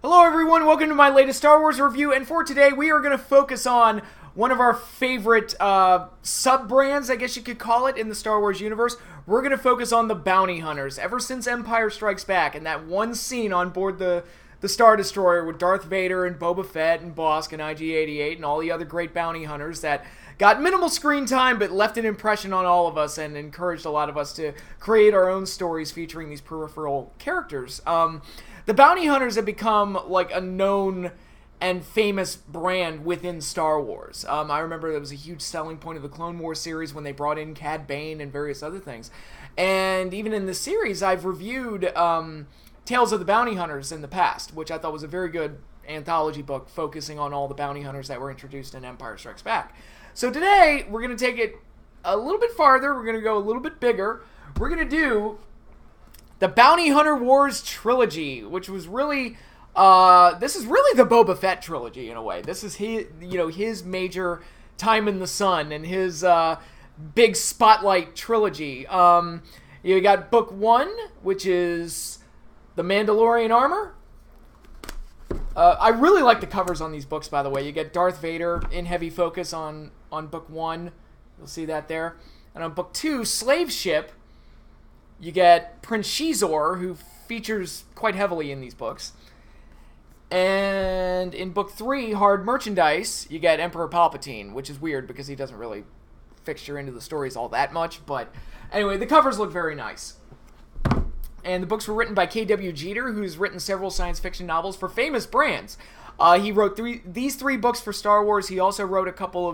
Hello everyone, welcome to my latest Star Wars review, and for today we are going to focus on one of our favorite sub-brands, I guess you could call it, in the Star Wars universe. We're going to focus on the bounty hunters. Ever since Empire Strikes Back, and that one scene on board the Star Destroyer with Darth Vader and Boba Fett and Bossk and IG-88 and all the other great bounty hunters that got minimal screen time but left an impression on all of us and encouraged a lot of us to create our own stories featuring these peripheral characters. The bounty hunters have become like a known and famous brand within Star Wars. I remember that was a huge selling point of the Clone Wars series when they brought in Cad Bane and various other things. And even in this series, I've reviewed Tales of the Bounty Hunters in the past, which I thought was a very good anthology book focusing on all the bounty hunters that were introduced in Empire Strikes Back. So today, we're going to take it a little bit farther. We're going to go a little bit bigger. We're going to do the Bounty Hunter Wars Trilogy, which was really, this is really the Boba Fett trilogy in a way. This is his major time in the sun and his big spotlight trilogy. You got book 1, which is the Mandalorian armor. I really like the covers on these books, by the way. You get Darth Vader in heavy focus on book 1. You'll see that there. And on book 2, Slave Ship, you get Prince Xizor, who features quite heavily in these books. And in book 3, Hard Merchandise, you get Emperor Palpatine, which is weird because he doesn't really fixture into the stories all that much. But anyway, the covers look very nice. And the books were written by K.W. Jeter, who's written several science fiction novels for famous brands. He wrote these three books for Star Wars. He also wrote a couple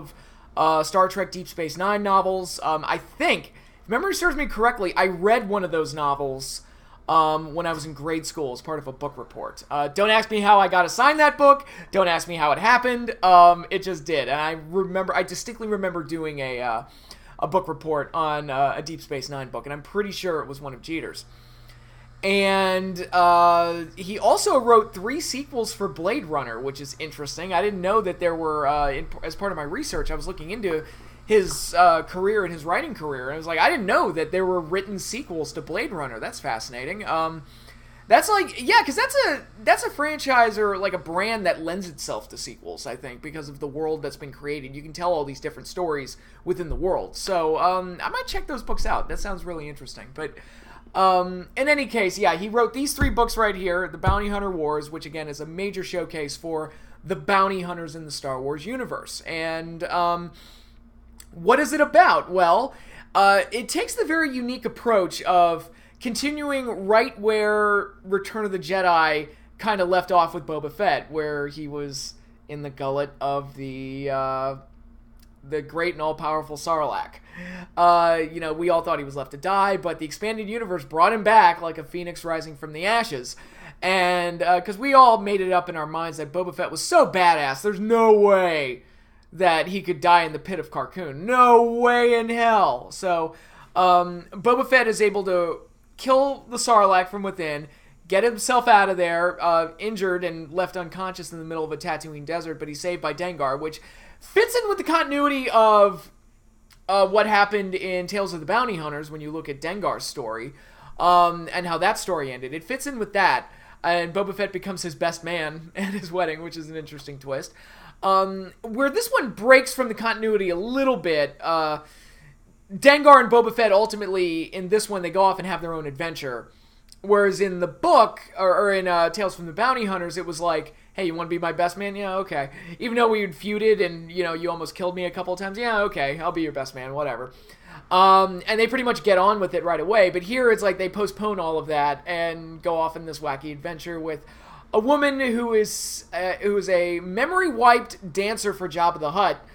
of Star Trek Deep Space Nine novels. I think, if memory serves me correctly, I read one of those novels when I was in grade school as part of a book report. Don't ask me how I got assigned that book. Don't ask me how it happened. It just did. And I distinctly remember doing a book report on a Deep Space Nine book, and I'm pretty sure it was one of Jeter's. And he also wrote 3 sequels for Blade Runner, which is interesting. I didn't know that there were, as part of my research, I was looking into his career and his writing career. And I was like, I didn't know that there were written sequels to Blade Runner. That's fascinating. That's like, yeah, because that's a franchise or like a brand that lends itself to sequels, I think, because of the world that's been created. You can tell all these different stories within the world. So I might check those books out. That sounds really interesting. But in any case, yeah, he wrote these 3 books right here, The Bounty Hunter Wars, which again is a major showcase for the bounty hunters in the Star Wars universe. And what is it about? Well, it takes the very unique approach of continuing right where Return of the Jedi kind of left off with Boba Fett, where he was in the gullet of the great and all-powerful Sarlacc. We all thought he was left to die, but the expanded universe brought him back like a phoenix rising from the ashes. And because we all made it up in our minds that Boba Fett was so badass, there's no way that he could die in the pit of Carkoon. No way in hell. So Boba Fett is able to kill the Sarlacc from within, get himself out of there, injured and left unconscious in the middle of a Tatooine desert, but he's saved by Dengar, which fits in with the continuity of what happened in Tales of the Bounty Hunters when you look at Dengar's story, and how that story ended. It fits in with that, and Boba Fett becomes his best man at his wedding, which is an interesting twist. Where this one breaks from the continuity a little bit, Dengar and Boba Fett ultimately, in this one, they go off and have their own adventure. Whereas in the book, or in Tales from the Bounty Hunters, it was like, hey, you want to be my best man? Yeah, okay. Even though we had feuded and, you almost killed me a couple of times, yeah, okay, I'll be your best man, whatever. And they pretty much get on with it right away. But here it's like they postpone all of that and go off in this wacky adventure with a woman who is a memory-wiped dancer for Jabba the Hutt,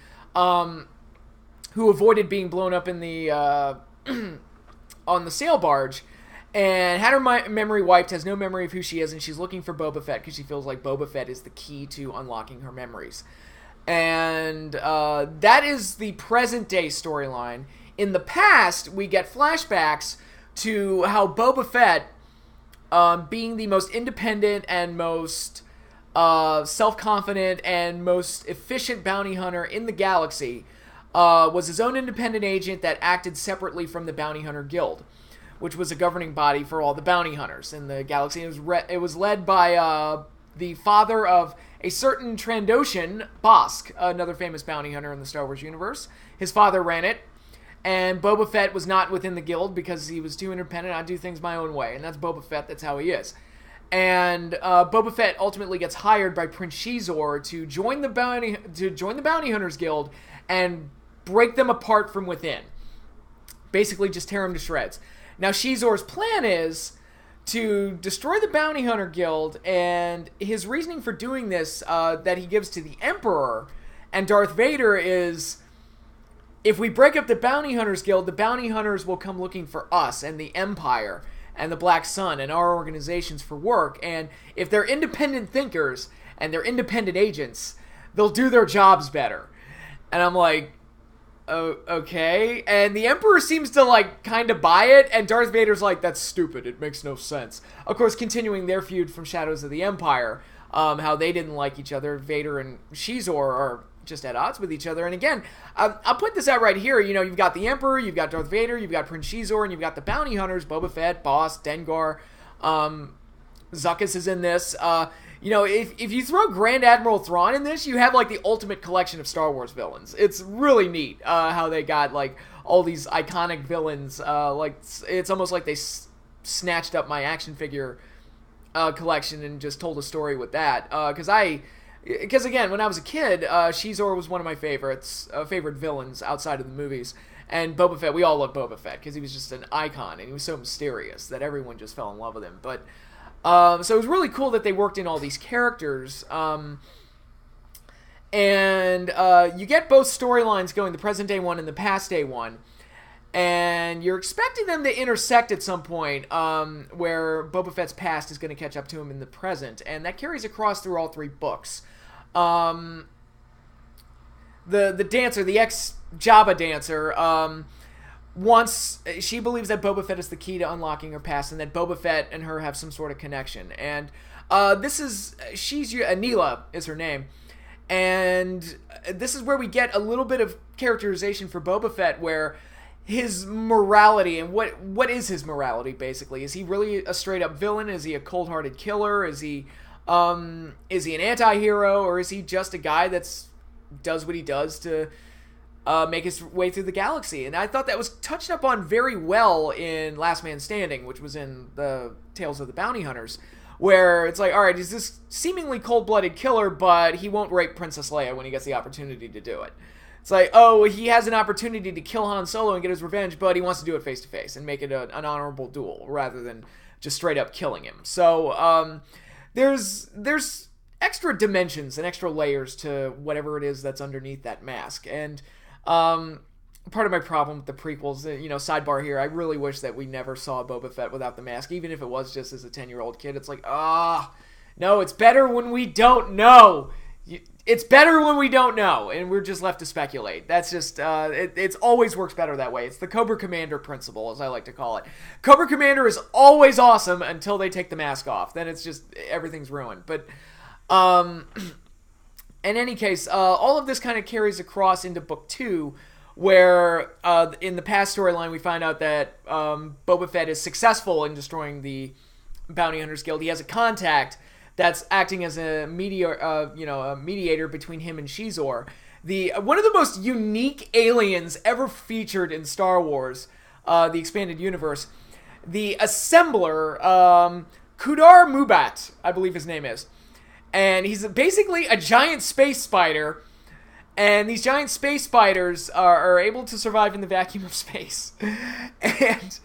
who avoided being blown up in the on the sail barge, and had her memory wiped, has no memory of who she is, and she's looking for Boba Fett because she feels like Boba Fett is the key to unlocking her memories. And that is the present-day storyline. In the past, we get flashbacks to how Boba Fett, being the most independent and most self-confident and most efficient bounty hunter in the galaxy, was his own independent agent that acted separately from the Bounty Hunter Guild, which was a governing body for all the bounty hunters in the galaxy. It was led by the father of a certain Trandoshan, Bossk, another famous bounty hunter in the Star Wars universe. His father ran it, and Boba Fett was not within the guild because he was too independent. I do things my own way, and that's Boba Fett. That's how he is. And Boba Fett ultimately gets hired by Prince Xizor to join the bounty hunters guild and break them apart from within. Basically, just tear them to shreds. Now, Xizor's plan is to destroy the bounty hunter guild, and his reasoning for doing this that he gives to the Emperor and Darth Vader is, if we break up the bounty hunters guild, the bounty hunters will come looking for us and the Empire and the Black Sun and our organizations for work, and if they're independent thinkers and they're independent agents, they'll do their jobs better. And I'm like, oh, okay. And the Emperor seems to, like, kind of buy it, and Darth Vader's like, that's stupid, it makes no sense. Of course, continuing their feud from Shadows of the Empire, how they didn't like each other. Vader and Xizor are just at odds with each other. And again, I'll put this out right here. You know, you've got the Emperor, you've got Darth Vader, you've got Prince Xizor, and you've got the bounty hunters, Boba Fett, Bossk, Dengar, Zuckuss is in this. You know, if you throw Grand Admiral Thrawn in this, you have, like, the ultimate collection of Star Wars villains. It's really neat how they got, like, all these iconic villains. Like, it's almost like they snatched up my action figure collection and just told a story with that. Because again, when I was a kid, Xizor was one of my favorite villains outside of the movies. And Boba Fett, we all loved Boba Fett because he was just an icon and he was so mysterious that everyone just fell in love with him. But so it was really cool that they worked in all these characters. And you get both storylines going, the present day one and the past day one. And you're expecting them to intersect at some point, where Boba Fett's past is going to catch up to him in the present, and that carries across through all three books. The dancer, the ex-Jabba dancer, she believes that Boba Fett is the key to unlocking her past, and that Boba Fett and her have some sort of connection. And Anila is her name, and this is where we get a little bit of characterization for Boba Fett, where his morality, and what is his morality, basically? Is he really a straight-up villain? Is he a cold-hearted killer? Is he an anti-hero? Or is he just a guy that's does what he does to make his way through the galaxy? And I thought that was touched up on very well in Last Man Standing, which was in the Tales of the Bounty Hunters, where it's like, alright, he's this seemingly cold-blooded killer, but he won't rape Princess Leia when he gets the opportunity to do it. It's like, oh, he has an opportunity to kill Han Solo and get his revenge, but he wants to do it face-to-face and make it an honorable duel rather than just straight-up killing him. So there's extra dimensions and extra layers to whatever it is that's underneath that mask. And part of my problem with the prequels, you know, sidebar here, I really wish that we never saw Boba Fett without the mask, even if it was just as a 10-year-old kid. It's like, no, it's better when we don't know. It's better when we don't know, and we're just left to speculate. That's just, it always works better that way. It's the Cobra Commander principle, as I like to call it. Cobra Commander is always awesome until they take the mask off. Then it's just, everything's ruined. But, in any case, all of this kind of carries across into Book 2, where, in the past storyline, we find out that, Boba Fett is successful in destroying the Bounty Hunters Guild. He has a contact that's acting as a mediator between him and Xizor. One of the most unique aliens ever featured in Star Wars, the expanded universe. The Assembler, Kudar Mubat, I believe his name is. And he's basically a giant space spider. And these giant space spiders are able to survive in the vacuum of space. And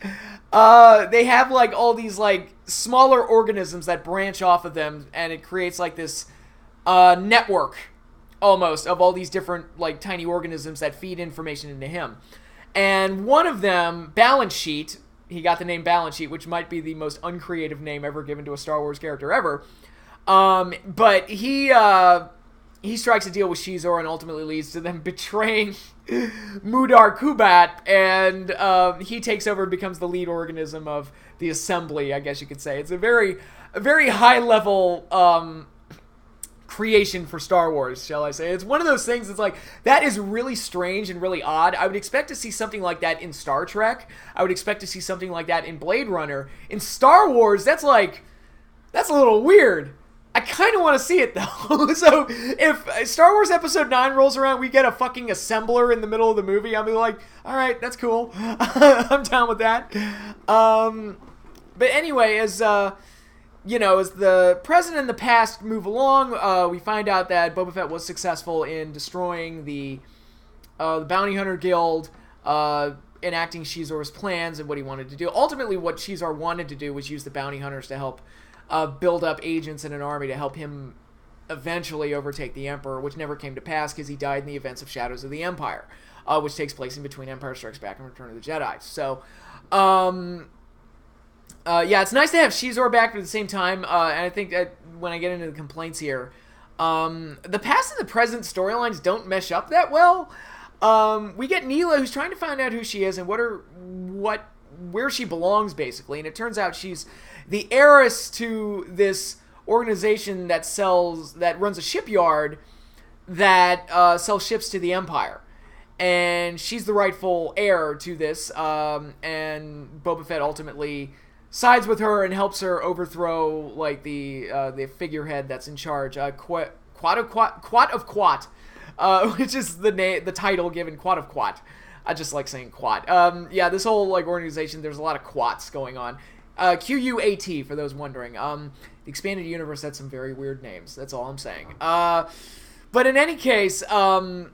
they have, like, all these, like, smaller organisms that branch off of them, and it creates, like, this network, almost, of all these different, like, tiny organisms that feed information into him. And one of them, Balance Sheet, he got the name Balance Sheet, which might be the most uncreative name ever given to a Star Wars character ever. But he strikes a deal with Xizor and ultimately leads to them betraying Mudar Kubat, and he takes over and becomes the lead organism of the Assembly, I guess you could say. It's a very high-level creation for Star Wars, shall I say. It's one of those things that's like, that is really strange and really odd. I would expect to see something like that in Star Trek. I would expect to see something like that in Blade Runner. In Star Wars, that's a little weird. I kind of want to see it, though. So if Star Wars Episode 9 rolls around, we get a fucking assembler in the middle of the movie, I'll be like, all right, that's cool. I'm down with that. But anyway, as the present and the past move along, we find out that Boba Fett was successful in destroying the Bounty Hunter Guild, enacting Xizor's plans and what he wanted to do. Ultimately, what Xizor wanted to do was use the bounty hunters to help build up agents and an army to help him eventually overtake the Emperor, which never came to pass because he died in the events of Shadows of the Empire, which takes place in between Empire Strikes Back and Return of the Jedi. So, it's nice to have Xizor back, but at the same time, and I think that when I get into the complaints here, the past and the present storylines don't mesh up that well. We get Neela, who's trying to find out who she is and where she belongs, basically, and it turns out she's the heiress to this organization that runs a shipyard that sells ships to the Empire, and she's the rightful heir to this. And Boba Fett ultimately sides with her and helps her overthrow the figurehead that's in charge, Quat of Quat. Which is the title given, Quat of Quat. I just like saying Quat. This whole organization, there's a lot of Quats going on. Quat, for those wondering. The expanded universe had some very weird names. That's all I'm saying. But in any case, what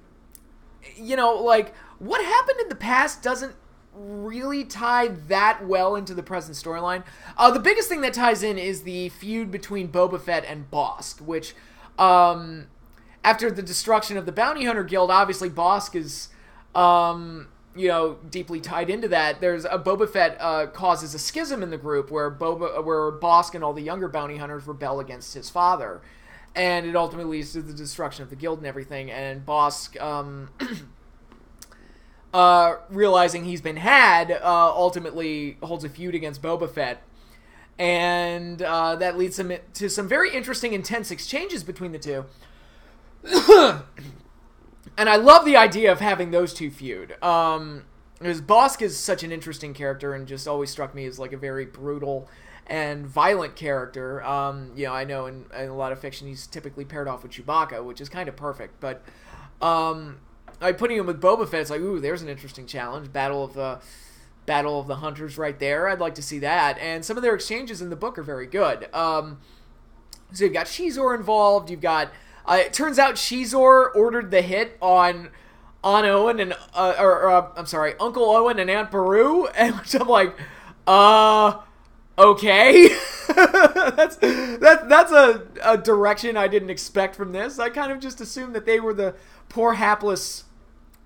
happened in the past doesn't really tie that well into the present storyline. The biggest thing that ties in is the feud between Boba Fett and Bossk, which, after the destruction of the Bounty Hunter Guild, obviously Bossk is, deeply tied into that. There's a Boba Fett causes a schism in the group where Bossk and all the younger bounty hunters rebel against his father, and it ultimately leads to the destruction of the guild and everything. And Bossk, realizing he's been had, ultimately holds a feud against Boba Fett, and that leads him to some very interesting, intense exchanges between the two. And I love the idea of having those two feud. Because Bossk is such an interesting character and just always struck me as a very brutal and violent character. I know in a lot of fiction he's typically paired off with Chewbacca, which is kind of perfect. But putting him with Boba Fett, it's like, ooh, there's an interesting challenge. Battle of the Hunters right there. I'd like to see that. And some of their exchanges in the book are very good. So you've got Xizor involved. You've got... it turns out Xizor ordered the hit on Owen and Uncle Owen and Aunt Beru, and which I'm like, okay. that's a direction I didn't expect from this. I kind of just assumed that they were the poor hapless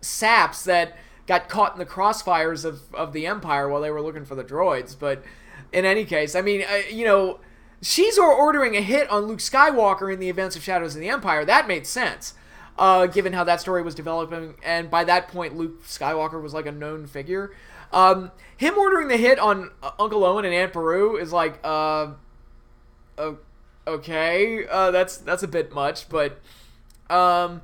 saps that got caught in the crossfires of the Empire while they were looking for the droids. But in any case, I mean, Xizor ordering a hit on Luke Skywalker in the events of Shadows of the Empire, that made sense, given how that story was developing, and by that point, Luke Skywalker was a known figure. Him ordering the hit on Uncle Owen and Aunt Beru is okay, that's a bit much, but, and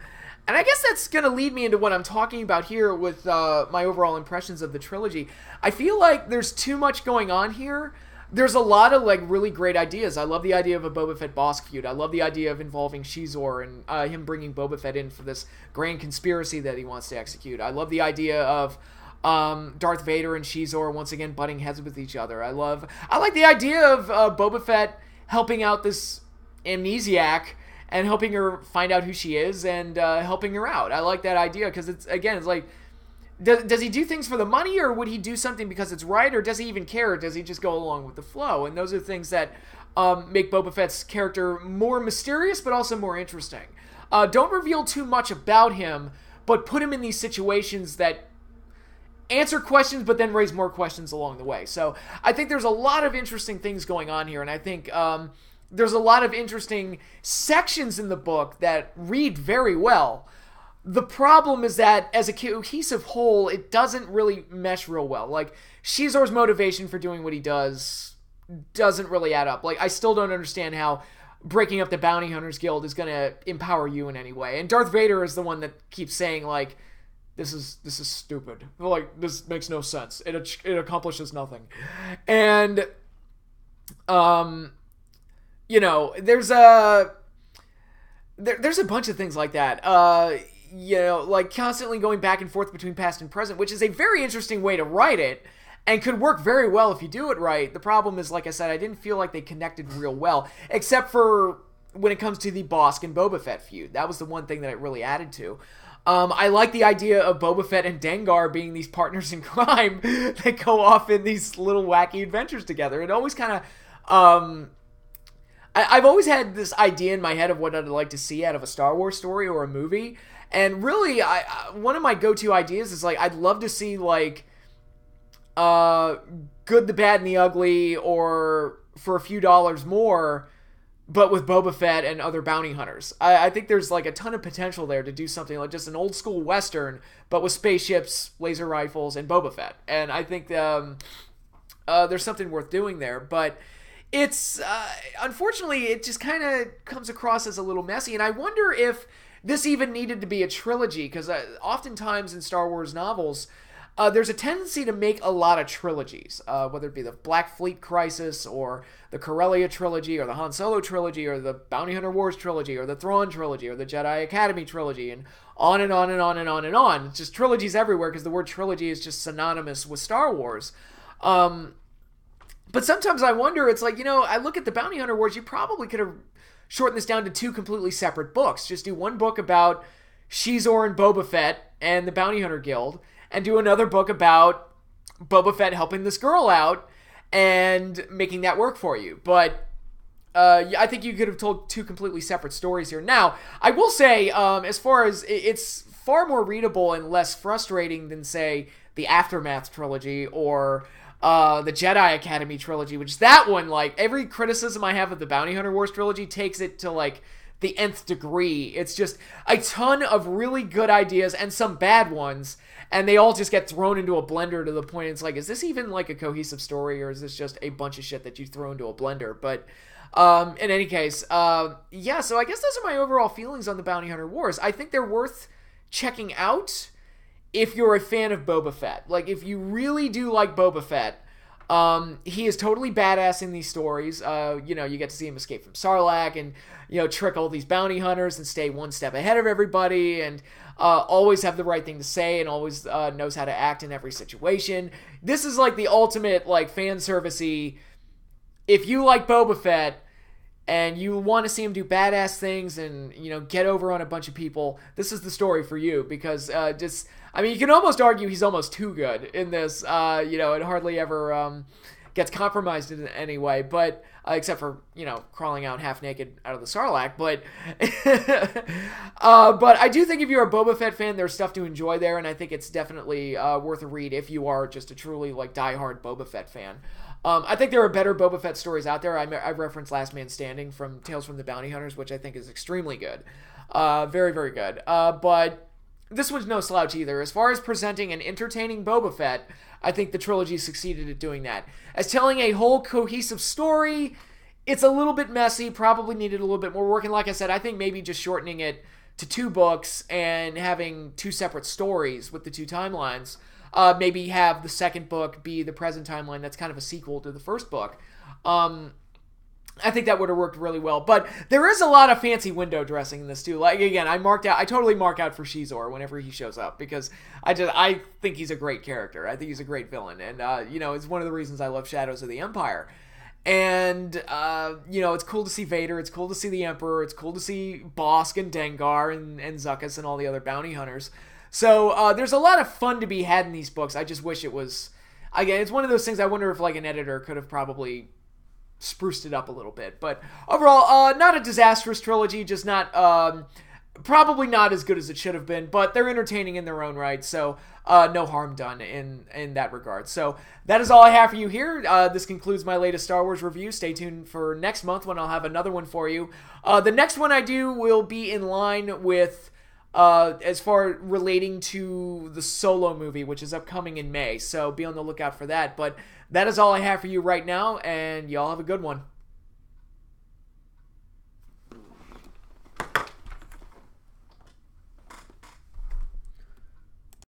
I guess that's going to lead me into what I'm talking about here with my overall impressions of the trilogy. I feel like there's too much going on here. There's a lot of really great ideas. I love the idea of a Boba Fett Bossk feud. I love the idea of involving Xizor and him bringing Boba Fett in for this grand conspiracy that he wants to execute. I love the idea of Darth Vader and Xizor once again butting heads with each other. I like the idea of Boba Fett helping out this amnesiac and helping her find out who she is and helping her out. I like that idea because it's like, does he do things for the money, or would he do something because it's right, or does he even care, or does he just go along with the flow? And those are things that make Boba Fett's character more mysterious, but also more interesting. Don't reveal too much about him, but put him in these situations that answer questions, but then raise more questions along the way. So I think there's a lot of interesting things going on here, and I think there's a lot of interesting sections in the book that read very well. The problem is that as a cohesive whole, it doesn't really mesh real well. Xizor's motivation for doing what he doesn't really add up. I still don't understand how breaking up the Bounty Hunters Guild is going to empower you in any way. And Darth Vader is the one that keeps saying, this is stupid. This makes no sense. It accomplishes nothing. And, there's there's a bunch of things like that. Like constantly going back and forth between past and present, which is a very interesting way to write it and could work very well if you do it right. The problem is, like I said, I didn't feel like they connected real well, except for when it comes to the Bossk and Boba Fett feud. That was the one thing that it really added to. I like the idea of Boba Fett and Dengar being these partners in crime that go off in these little wacky adventures together. It always kind of... I've always had this idea in my head of what I'd like to see out of a Star Wars story or a movie. And really, one of my go-to ideas is, like, I'd love to see, like, Good, the Bad, and the Ugly, or For a Few Dollars More, but with Boba Fett and other bounty hunters. I think there's, like, a ton of potential there to do something like just an old-school Western, but with spaceships, laser rifles, and Boba Fett. And I think there's something worth doing there, but... It's, unfortunately, it just kind of comes across as a little messy, and I wonder if this even needed to be a trilogy, because oftentimes in Star Wars novels, there's a tendency to make a lot of trilogies, whether it be the Black Fleet Crisis, or the Corellia trilogy, or the Han Solo trilogy, or the Bounty Hunter Wars trilogy, or the Thrawn trilogy, or the Jedi Academy trilogy, and on and on and on and on and on. It's just trilogies everywhere, because the word trilogy is just synonymous with Star Wars. But sometimes I wonder, it's like, I look at the Bounty Hunter Wars, you probably could have shortened this down to 2 completely separate books. Just do one book about Xizor and Boba Fett and the Bounty Hunter Guild, and do another book about Boba Fett helping this girl out and making that work for you. But I think you could have told 2 completely separate stories here. Now, I will say, as far as it's far more readable and less frustrating than, say, the Aftermath trilogy or... the Jedi Academy trilogy, which that one, like, every criticism I have of the Bounty Hunter Wars trilogy takes it to, like, the nth degree. It's just a ton of really good ideas and some bad ones, and they all just get thrown into a blender to the point it's like, is this even, like, a cohesive story, or is this just a bunch of shit that you throw into a blender? But, in any case, yeah, so I guess those are my overall feelings on the Bounty Hunter Wars. I think they're worth checking out if you're a fan of Boba Fett. Like, if you really do like Boba Fett, he is totally badass in these stories. You get to see him escape from Sarlacc and, trick all these bounty hunters and stay one step ahead of everybody and always have the right thing to say and always knows how to act in every situation. This is, like, the ultimate, like, fan service-y. If you like Boba Fett and you want to see him do badass things and, get over on a bunch of people, this is the story for you, because you can almost argue he's almost too good in this. It hardly ever gets compromised in any way, but except for, crawling out half naked out of the Sarlacc. But but I do think if you're a Boba Fett fan, there's stuff to enjoy there, and I think it's definitely worth a read if you are just a truly, like, diehard Boba Fett fan. I think there are better Boba Fett stories out there. I've referenced Last Man Standing from Tales from the Bounty Hunters, which I think is extremely good. Very, very good. But this one's no slouch either. As far as presenting an entertaining Boba Fett, I think the trilogy succeeded at doing that. As telling a whole cohesive story, it's a little bit messy, probably needed a little bit more work. And like I said, I think maybe just shortening it to 2 books and having 2 separate stories with the 2 timelines. Maybe have the second book be the present timeline that's kind of a sequel to the first book. I think that would have worked really well. But there is a lot of fancy window dressing in this too. Like, again, I totally mark out for Xizor whenever he shows up, because I think he's a great character. I think he's a great villain. And, it's one of the reasons I love Shadows of the Empire. And, it's cool to see Vader. It's cool to see the Emperor. It's cool to see Bossk and Dengar and Zuckuss and all the other bounty hunters. So, there's a lot of fun to be had in these books. I just wish it was... Again, it's one of those things I wonder if, like, an editor could have probably spruced it up a little bit. But overall, not a disastrous trilogy, just not... probably not as good as it should have been, but they're entertaining in their own right, so no harm done in that regard. So that is all I have for you here. This concludes my latest Star Wars review. Stay tuned for next month when I'll have another one for you. The next one I do will be in line with... as far relating to the Solo movie, which is upcoming in May. So be on the lookout for that. But that is all I have for you right now, and y'all have a good one.